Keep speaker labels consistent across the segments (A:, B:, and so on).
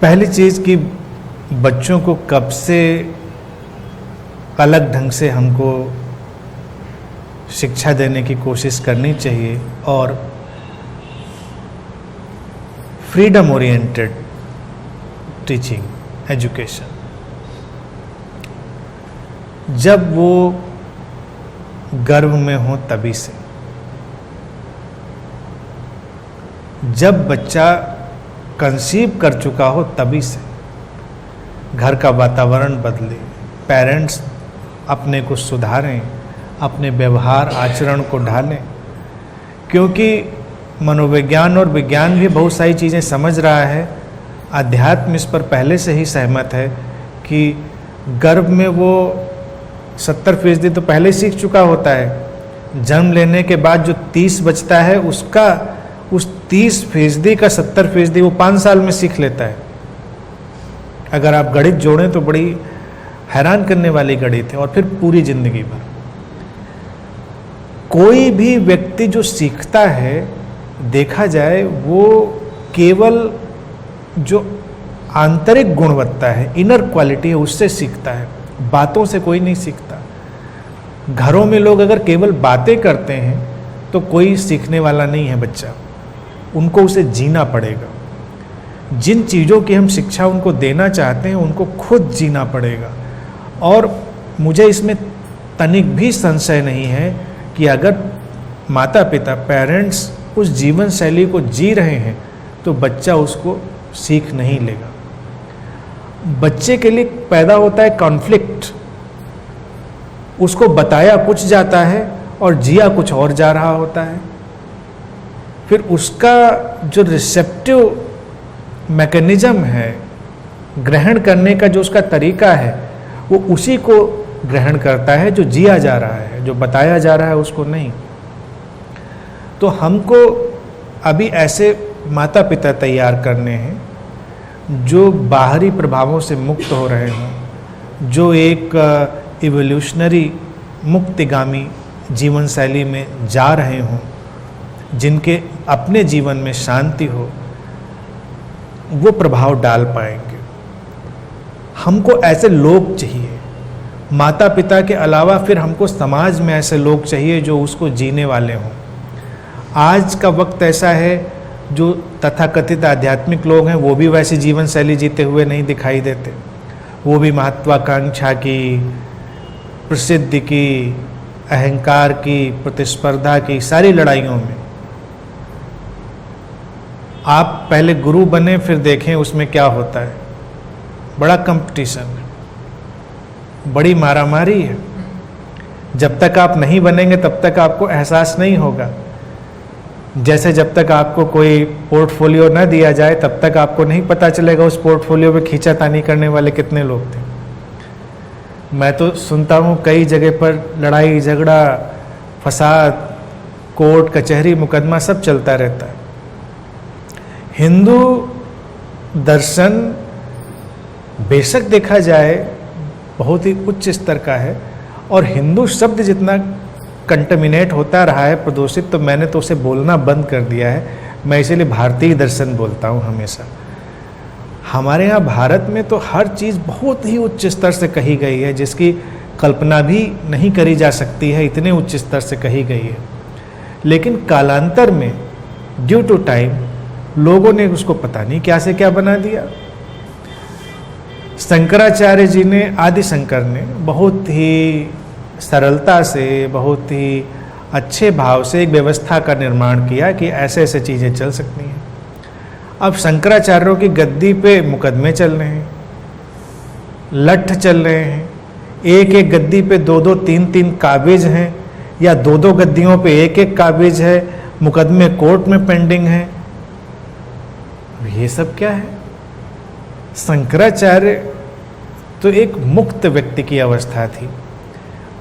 A: पहली चीज़ कि बच्चों को कब से अलग ढंग से हमको शिक्षा देने की कोशिश करनी चाहिए और फ्रीडम ओरिएंटेड टीचिंग एजुकेशन। जब वो गर्भ में हो तभी से, जब बच्चा कंसीव कर चुका हो तभी से घर का वातावरण बदले, पेरेंट्स अपने को सुधारें, अपने व्यवहार आचरण को ढालें। क्योंकि मनोविज्ञान और विज्ञान भी बहुत सारी चीज़ें समझ रहा है, अध्यात्म इस पर पहले से ही सहमत है कि गर्भ में वो 70% तो पहले सीख चुका होता है। जन्म लेने के बाद जो 30 बचता है उसका उस 30% का 70% वो 5 साल में सीख लेता है। अगर आप गणित जोड़ें तो बड़ी हैरान करने वाली गणित है। और फिर पूरी जिंदगी भर कोई भी व्यक्ति जो सीखता है, देखा जाए वो केवल जो आंतरिक गुणवत्ता है, इनर क्वालिटी है, उससे सीखता है। बातों से कोई नहीं सीखता। घरों में लोग अगर केवल बातें करते हैं तो कोई सीखने वाला नहीं है बच्चा, उनको उसे जीना पड़ेगा। जिन चीज़ों की हम शिक्षा उनको देना चाहते हैं उनको खुद जीना पड़ेगा। और मुझे इसमें तनिक भी संशय नहीं है कि अगर माता पिता पेरेंट्स उस जीवन शैली को जी रहे हैं तो बच्चा उसको सीख नहीं लेगा। बच्चे के लिए पैदा होता है कॉन्फ्लिक्ट, उसको बताया कुछ जाता है और जिया कुछ और जा रहा होता है। फिर उसका जो रिसेप्टिव मैकेनिज्म है, ग्रहण करने का जो उसका तरीका है, वो उसी को ग्रहण करता है जो जिया जा रहा है, जो बताया जा रहा है उसको नहीं। तो हमको अभी ऐसे माता पिता तैयार करने हैं जो बाहरी प्रभावों से मुक्त हो रहे हों, जो एक इवोल्यूशनरी मुक्तिगामी जीवन शैली में जा रहे हों, जिनके अपने जीवन में शांति हो, वो प्रभाव डाल पाएंगे। हमको ऐसे लोग चाहिए, माता पिता के अलावा फिर हमको समाज में ऐसे लोग चाहिए जो उसको जीने वाले हों। आज का वक्त ऐसा है जो तथाकथित आध्यात्मिक लोग हैं वो भी वैसी जीवन शैली जीते हुए नहीं दिखाई देते। वो भी महत्वाकांक्षा की, प्रसिद्धि की, अहंकार की, प्रतिस्पर्धा की सारी लड़ाइयों में। आप पहले गुरु बने फिर देखें उसमें क्या होता है। बड़ा कंपटीशन है, बड़ी मारामारी है। जब तक आप नहीं बनेंगे तब तक आपको एहसास नहीं होगा। जैसे जब तक आपको कोई पोर्टफोलियो न दिया जाए तब तक आपको नहीं पता चलेगा उस पोर्टफोलियो में खींचातानी करने वाले कितने लोग थे। मैं तो सुनता हूँ कई जगह पर लड़ाई झगड़ा, फसाद, कोर्ट कचहरी मुकदमा सब चलता रहता है। हिंदू दर्शन बेशक देखा जाए बहुत ही उच्च स्तर का है और हिंदू शब्द जितना कंटमिनेट होता रहा है, प्रदूषित, तो मैंने तो उसे बोलना बंद कर दिया है। मैं इसीलिए भारतीय दर्शन बोलता हूँ हमेशा। हमारे यहाँ भारत में तो हर चीज़ बहुत ही उच्च स्तर से कही गई है, जिसकी कल्पना भी नहीं करी जा सकती है, इतने उच्च स्तर से कही गई है। लेकिन कालांतर में ड्यू टू टाइम लोगों ने उसको पता नहीं क्या से क्या बना दिया। शंकराचार्य जी ने, आदि शंकर ने बहुत ही सरलता से, बहुत ही अच्छे भाव से एक व्यवस्था का निर्माण किया कि ऐसे ऐसे चीज़ें चल सकती हैं। अब शंकराचार्यों की गद्दी पे मुकदमे चल रहे हैं, लठ चल रहे हैं, एक एक गद्दी पे 2-2, 3-3 काबिज हैं, या 2-2 गद्दियों पे एक एक काबिज है, मुकदमे कोर्ट में पेंडिंग हैं। ये सब क्या है? शंकराचार्य तो एक मुक्त व्यक्ति की अवस्था थी।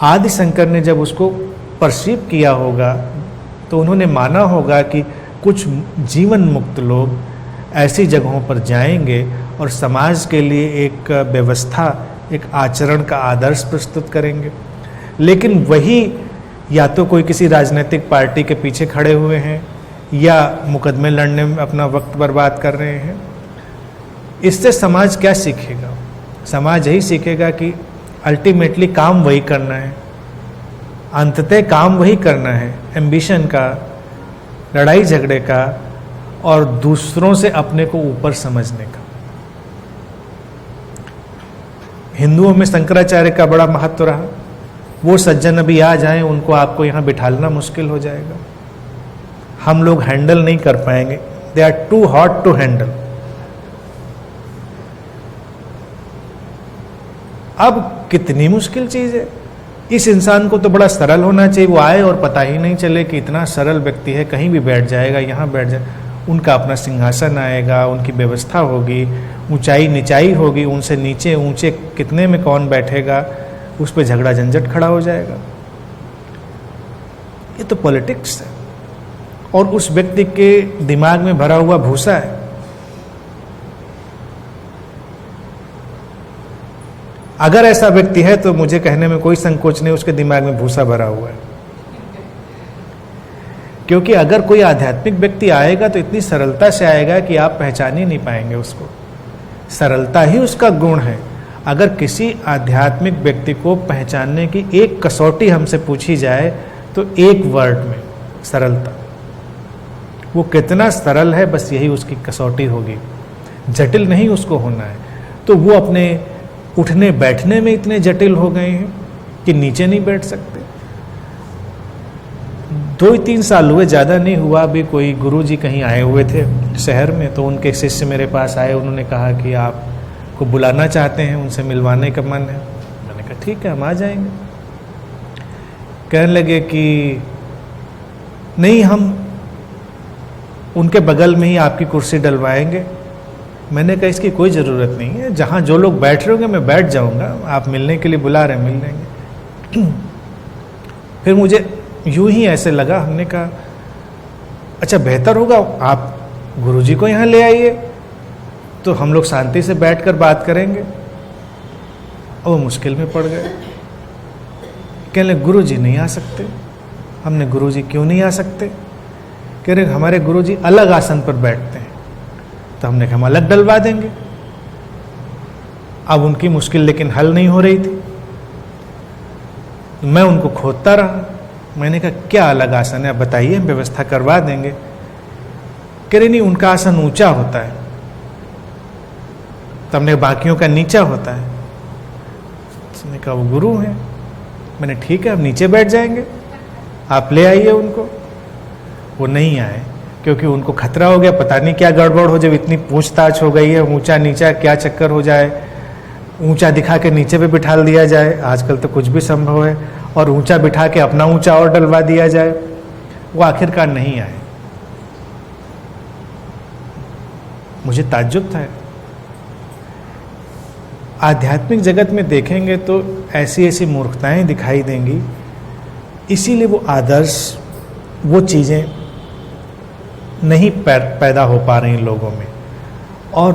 A: आदि शंकर ने जब उसको परसीव किया होगा तो उन्होंने माना होगा कि कुछ जीवन मुक्त लोग ऐसी जगहों पर जाएंगे और समाज के लिए एक व्यवस्था, एक आचरण का आदर्श प्रस्तुत करेंगे। लेकिन वही या तो कोई किसी राजनीतिक पार्टी के पीछे खड़े हुए हैं या मुकदमे लड़ने में अपना वक्त बर्बाद कर रहे हैं। इससे समाज क्या सीखेगा? समाज यही सीखेगा कि अल्टीमेटली काम वही करना है, अंततः काम वही करना है, एम्बिशन का, लड़ाई झगड़े का और दूसरों से अपने को ऊपर समझने का। हिंदुओं में शंकराचार्य का बड़ा महत्व रहा। वो सज्जन अभी आ जाएं, उनको आपको यहाँ बिठालना मुश्किल हो जाएगा, हम लोग हैंडल नहीं कर पाएंगे, they are too hot to handle. अब कितनी मुश्किल चीज है। इस इंसान को तो बड़ा सरल होना चाहिए, वो आए और पता ही नहीं चले कि इतना सरल व्यक्ति है, कहीं भी बैठ जाएगा, यहाँ बैठ जाए, उनका अपना सिंहासन आएगा, उनकी व्यवस्था होगी, ऊंचाई निचाई होगी, उनसे नीचे ऊंचे कितने में कौन बैठेगा, उस पर झगड़ा झंझट खड़ा हो जाएगा। ये तो पॉलिटिक्स है और उस व्यक्ति के दिमाग में भरा हुआ भूसा है। अगर ऐसा व्यक्ति है तो मुझे कहने में कोई संकोच नहीं, उसके दिमाग में भूसा भरा हुआ है। क्योंकि अगर कोई आध्यात्मिक व्यक्ति आएगा तो इतनी सरलता से आएगा कि आप पहचान ही नहीं पाएंगे उसको। सरलता ही उसका गुण है। अगर किसी आध्यात्मिक व्यक्ति को पहचानने की एक कसौटी हमसे पूछी जाए तो एक वर्ड में, सरलता। वो कितना सरल है, बस यही उसकी कसौटी होगी, जटिल नहीं उसको होना है। तो वो अपने उठने बैठने में इतने जटिल हो गए हैं कि नीचे नहीं बैठ सकते। 2-3 साल हुए, ज़्यादा नहीं हुआ। अभी कोई गुरुजी कहीं आए हुए थे शहर में, तो उनके शिष्य मेरे पास आए, उन्होंने कहा कि आपको बुलाना चाहते हैं, उनसे मिलवाने का मन है। मैंने कहा ठीक है, हम आ जाएंगे। कहने लगे कि नहीं, हम उनके बगल में ही आपकी कुर्सी डलवाएंगे। मैंने कहा इसकी कोई ज़रूरत नहीं है, जहाँ जो लोग बैठ रहे होंगे मैं बैठ जाऊँगा, आप मिलने के लिए बुला रहे हैं, मिल लेंगे। फिर मुझे यूं ही ऐसे लगा, हमने कहा अच्छा बेहतर होगा आप गुरुजी को यहाँ ले आइए, तो हम लोग शांति से बैठकर बात करेंगे। और वो मुश्किल में पड़ गए। कहने लगे गुरुजी नहीं आ सकते। हमने गुरुजी क्यों नहीं आ सकते? कह रहे हमारे गुरुजी अलग आसन पर बैठते हैं। तो हमने कहा हम अलग डलवा देंगे। अब उनकी मुश्किल लेकिन हल नहीं हो रही थी। मैं उनको खोदता रहा। मैंने कहा क्या अलग आसन है, आप बताइए, हम व्यवस्था करवा देंगे। कह रहे नहीं, उनका आसन ऊंचा होता है, तो हमने बाकियों का नीचा होता है। उसने कहा वो गुरु हैं। मैंने ठीक है, हम नीचे बैठ जाएंगे, आप ले आइए उनको। वो नहीं आए क्योंकि उनको खतरा हो गया, पता नहीं क्या गड़बड़ हो, जब इतनी पूछताछ हो गई है, ऊंचा नीचा क्या चक्कर हो जाए, ऊंचा दिखा के नीचे पे बिठा दिया जाए, आजकल तो कुछ भी संभव है, और ऊंचा बिठा के अपना ऊंचा और डलवा दिया जाए। वो आखिरकार नहीं आए। मुझे ताज्जुब था। आध्यात्मिक जगत में देखेंगे तो ऐसी ऐसी मूर्खताएं दिखाई देंगी, इसीलिए वो आदर्श, वो चीज़ें नहीं पैदा हो पा रही लोगों में। और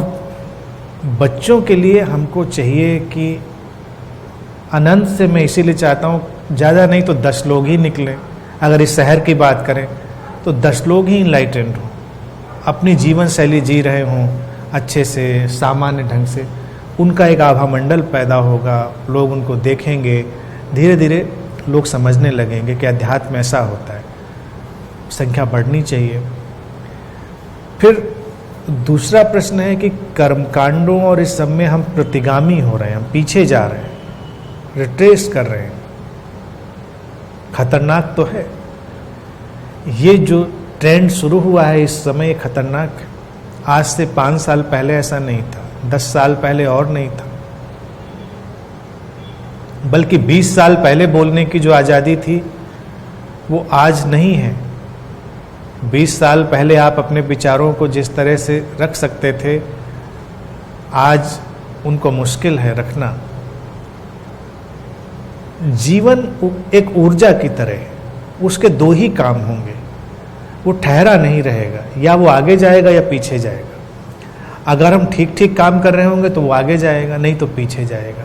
A: बच्चों के लिए हमको चाहिए कि अनंत से, मैं इसीलिए चाहता हूँ ज़्यादा नहीं तो 10 लोग ही निकलें। अगर इस शहर की बात करें तो 10 लोग ही इनलाइटेंड हों, अपनी जीवन शैली जी रहे हों अच्छे से, सामान्य ढंग से। उनका एक आभा मंडल पैदा होगा, लोग उनको देखेंगे, धीरे धीरे लोग समझने लगेंगे कि अध्यात्म ऐसा होता है। संख्या बढ़नी चाहिए। फिर दूसरा प्रश्न है कि कर्मकांडों और इस सब में हम प्रतिगामी हो रहे हैं, हम पीछे जा रहे हैं, रिट्रेस कर रहे हैं। खतरनाक तो है ये जो ट्रेंड शुरू हुआ है इस समय, ये खतरनाक है। आज से 5 साल पहले ऐसा नहीं था, 10 साल पहले और नहीं था, बल्कि 20 साल पहले बोलने की जो आज़ादी थी वो आज नहीं है। 20 साल पहले आप अपने विचारों को जिस तरह से रख सकते थे, आज उनको मुश्किल है रखना। जीवन एक ऊर्जा की तरह है, उसके 2 ही काम होंगे, वो ठहरा नहीं रहेगा, या वो आगे जाएगा या पीछे जाएगा। अगर हम ठीक ठीक काम कर रहे होंगे तो वो आगे जाएगा, नहीं तो पीछे जाएगा।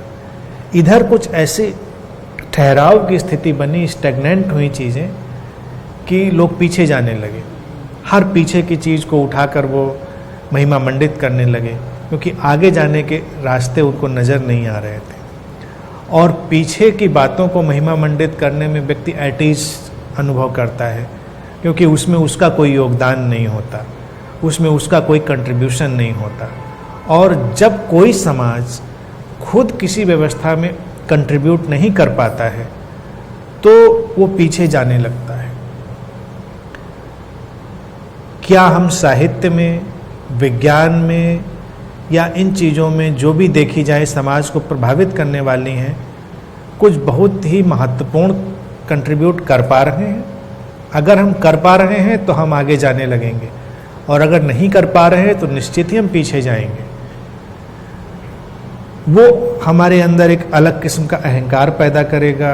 A: इधर कुछ ऐसी ठहराव की स्थिति बनी, स्टैग्नेंट हुई चीज़ें कि लोग पीछे जाने लगे। हर पीछे की चीज़ को उठाकर वो महिमा मंडित करने लगे, क्योंकि आगे जाने के रास्ते उनको नज़र नहीं आ रहे थे। और पीछे की बातों को महिमा मंडित करने में व्यक्ति एटीज अनुभव करता है, क्योंकि उसमें उसका कोई योगदान नहीं होता, उसमें उसका कोई कंट्रीब्यूशन नहीं होता। और जब कोई समाज खुद किसी व्यवस्था में कंट्रीब्यूट नहीं कर पाता है तो वो पीछे जाने लगता है। क्या हम साहित्य में, विज्ञान में या इन चीज़ों में जो भी देखी जाए समाज को प्रभावित करने वाली हैं, कुछ बहुत ही महत्वपूर्ण कंट्रीब्यूट कर पा रहे हैं? अगर हम कर पा रहे हैं तो हम आगे जाने लगेंगे, और अगर नहीं कर पा रहे हैं तो निश्चित ही हम पीछे जाएंगे। वो हमारे अंदर एक अलग किस्म का अहंकार पैदा करेगा,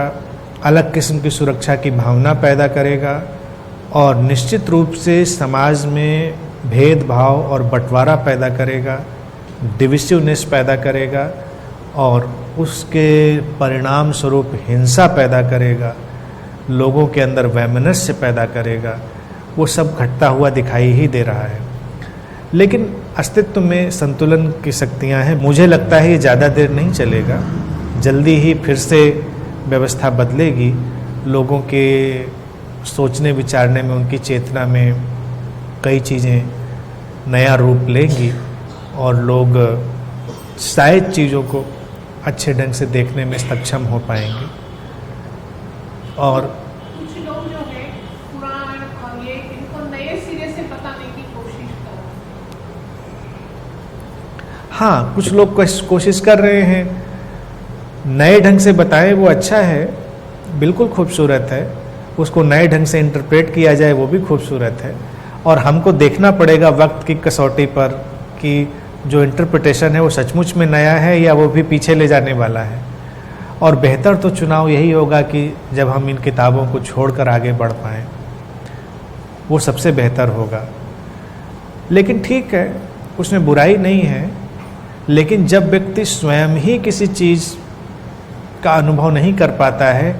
A: अलग किस्म की सुरक्षा की भावना पैदा करेगा, और निश्चित रूप से समाज में भेदभाव और बंटवारा पैदा करेगा, डिविसिवनेस पैदा करेगा, और उसके परिणाम स्वरूप हिंसा पैदा करेगा, लोगों के अंदर वैमनस्य पैदा करेगा। वो सब घटता हुआ दिखाई ही दे रहा है। लेकिन अस्तित्व में संतुलन की शक्तियां हैं। मुझे लगता है ये ज़्यादा देर नहीं चलेगा, जल्दी ही फिर से व्यवस्था बदलेगी, लोगों के सोचने विचारने में, उनकी चेतना में कई चीज़ें नया रूप लेंगी, और लोग शायद चीज़ों को अच्छे ढंग से देखने में सक्षम हो पाएंगे। और
B: कुछ लोग जो है पुराण और ये इनको नए सिरे से बताने की कोशिश कर रहे हैं।
A: हाँ, कुछ लोग कोशिश कर रहे हैं नए ढंग से बताएं, वो अच्छा है, बिल्कुल खूबसूरत है। उसको नए ढंग से इंटरप्रेट किया जाए, वो भी खूबसूरत है। और हमको देखना पड़ेगा वक्त की कसौटी पर कि जो इंटरप्रिटेशन है वो सचमुच में नया है या वो भी पीछे ले जाने वाला है। और बेहतर तो चुनाव यही होगा कि जब हम इन किताबों को छोड़कर आगे बढ़ पाएँ, वो सबसे बेहतर होगा। लेकिन ठीक है, उसमें बुराई नहीं है। लेकिन जब व्यक्ति स्वयं ही किसी चीज़ का अनुभव नहीं कर पाता है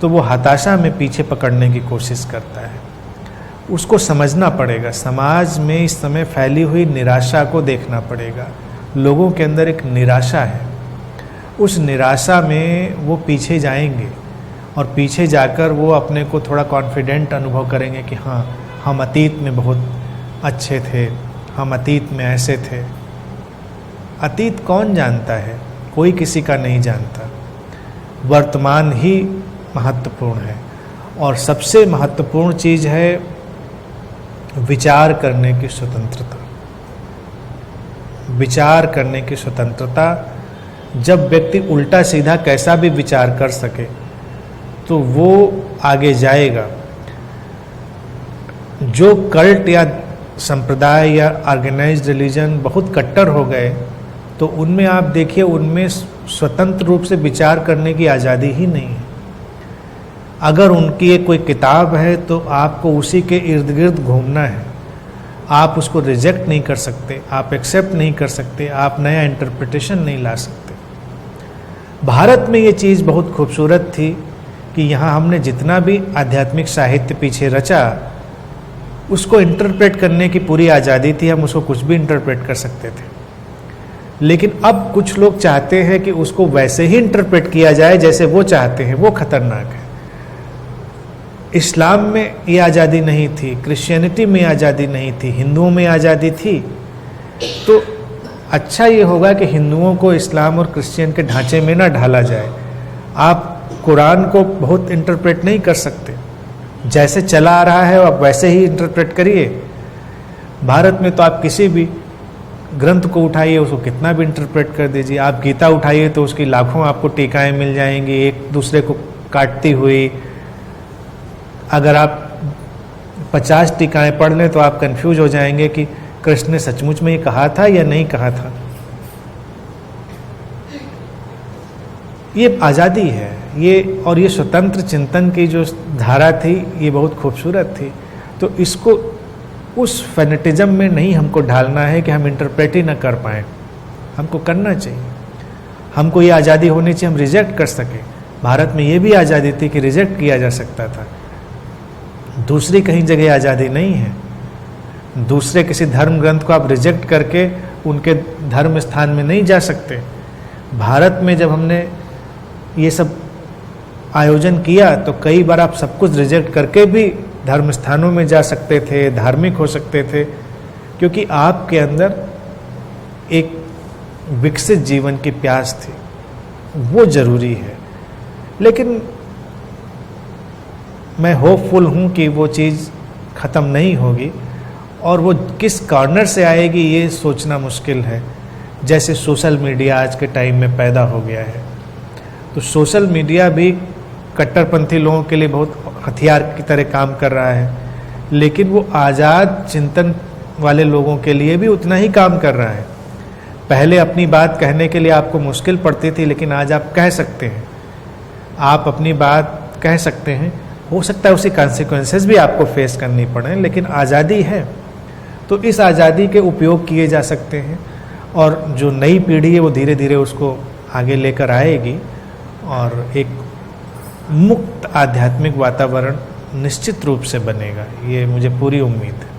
A: तो वो हताशा में पीछे पकड़ने की कोशिश करता है। उसको समझना पड़ेगा, समाज में इस समय फैली हुई निराशा को देखना पड़ेगा। लोगों के अंदर एक निराशा है, उस निराशा में वो पीछे जाएंगे, और पीछे जाकर वो अपने को थोड़ा कॉन्फिडेंट अनुभव करेंगे कि हाँ, हम अतीत में बहुत अच्छे थे, हम अतीत में ऐसे थे। अतीत कौन जानता है? कोई किसी का नहीं जानता। वर्तमान ही महत्वपूर्ण है, और सबसे महत्वपूर्ण चीज़ है विचार करने की स्वतंत्रता। विचार करने की स्वतंत्रता, जब व्यक्ति उल्टा सीधा कैसा भी विचार कर सके तो वो आगे जाएगा। जो कल्ट या संप्रदाय या ऑर्गेनाइज्ड रिलीजन बहुत कट्टर हो गए, तो उनमें आप देखिए, उनमें स्वतंत्र रूप से विचार करने की आज़ादी ही नहीं है। अगर उनकी एक कोई किताब है तो आपको उसी के इर्द गिर्द घूमना है। आप उसको रिजेक्ट नहीं कर सकते, आप एक्सेप्ट नहीं कर सकते, आप नया इंटरप्रिटेशन नहीं ला सकते। भारत में ये चीज़ बहुत खूबसूरत थी कि यहाँ हमने जितना भी आध्यात्मिक साहित्य पीछे रचा, उसको इंटरप्रेट करने की पूरी आज़ादी थी। हम उसको कुछ भी इंटरप्रेट कर सकते थे। लेकिन अब कुछ लोग चाहते हैं कि उसको वैसे ही इंटरप्रेट किया जाए जैसे वो चाहते हैं। वो खतरनाक है। इस्लाम में ये आज़ादी नहीं थी, क्रिश्चियनिटी में आज़ादी नहीं थी, हिंदुओं में आज़ादी थी। तो अच्छा ये होगा कि हिंदुओं को इस्लाम और क्रिश्चियन के ढांचे में ना ढाला जाए। आप कुरान को बहुत इंटरप्रेट नहीं कर सकते, जैसे चला आ रहा है आप वैसे ही इंटरप्रेट करिए। भारत में तो आप किसी भी ग्रंथ को उठाइए, उसको कितना भी इंटरप्रेट कर दीजिए। आप गीता उठाइए तो उसकी लाखों आपको टीकाएं मिल जाएंगी, एक दूसरे को काटती हुई। अगर आप 50 टीकाएं पढ़ लें तो आप कंफ्यूज हो जाएंगे कि कृष्ण ने सचमुच में ये कहा था या नहीं कहा था। ये आज़ादी है, ये और ये स्वतंत्र चिंतन की जो धारा थी, ये बहुत खूबसूरत थी। तो इसको उस फेनेटिज्म में नहीं हमको ढालना है कि हम इंटरप्रेट ही ना कर पाएँ। हमको करना चाहिए, हमको ये आज़ादी होनी चाहिए, हम रिजेक्ट कर सकें। भारत में ये भी आज़ादी थी कि रिजेक्ट किया जा सकता था, दूसरी कहीं जगह आज़ादी नहीं है। दूसरे किसी धर्म ग्रंथ को आप रिजेक्ट करके उनके धर्म स्थान में नहीं जा सकते। भारत में जब हमने ये सब आयोजन किया तो कई बार आप सब कुछ रिजेक्ट करके भी धर्म स्थानों में जा सकते थे, धार्मिक हो सकते थे, क्योंकि आपके अंदर एक विकसित जीवन की प्यास थी, वो जरूरी है। लेकिन मैं होपफुल हूँ कि वो चीज़ ख़त्म नहीं होगी, और वो किस कॉर्नर से आएगी ये सोचना मुश्किल है। जैसे सोशल मीडिया आज के टाइम में पैदा हो गया है, तो सोशल मीडिया भी कट्टरपंथी लोगों के लिए बहुत हथियार की तरह काम कर रहा है, लेकिन वो आज़ाद चिंतन वाले लोगों के लिए भी उतना ही काम कर रहा है। पहले अपनी बात कहने के लिए आपको मुश्किल पड़ती थी, लेकिन आज आप कह सकते हैं, आप अपनी बात कह सकते हैं। हो सकता है उसी कॉन्सिक्वेंसेस भी आपको फेस करनी पड़े, लेकिन आज़ादी है, तो इस आज़ादी के उपयोग किए जा सकते हैं, और जो नई पीढ़ी है वो धीरे धीरे उसको आगे लेकर आएगी, और एक मुक्त आध्यात्मिक वातावरण निश्चित रूप से बनेगा, ये मुझे पूरी उम्मीद है।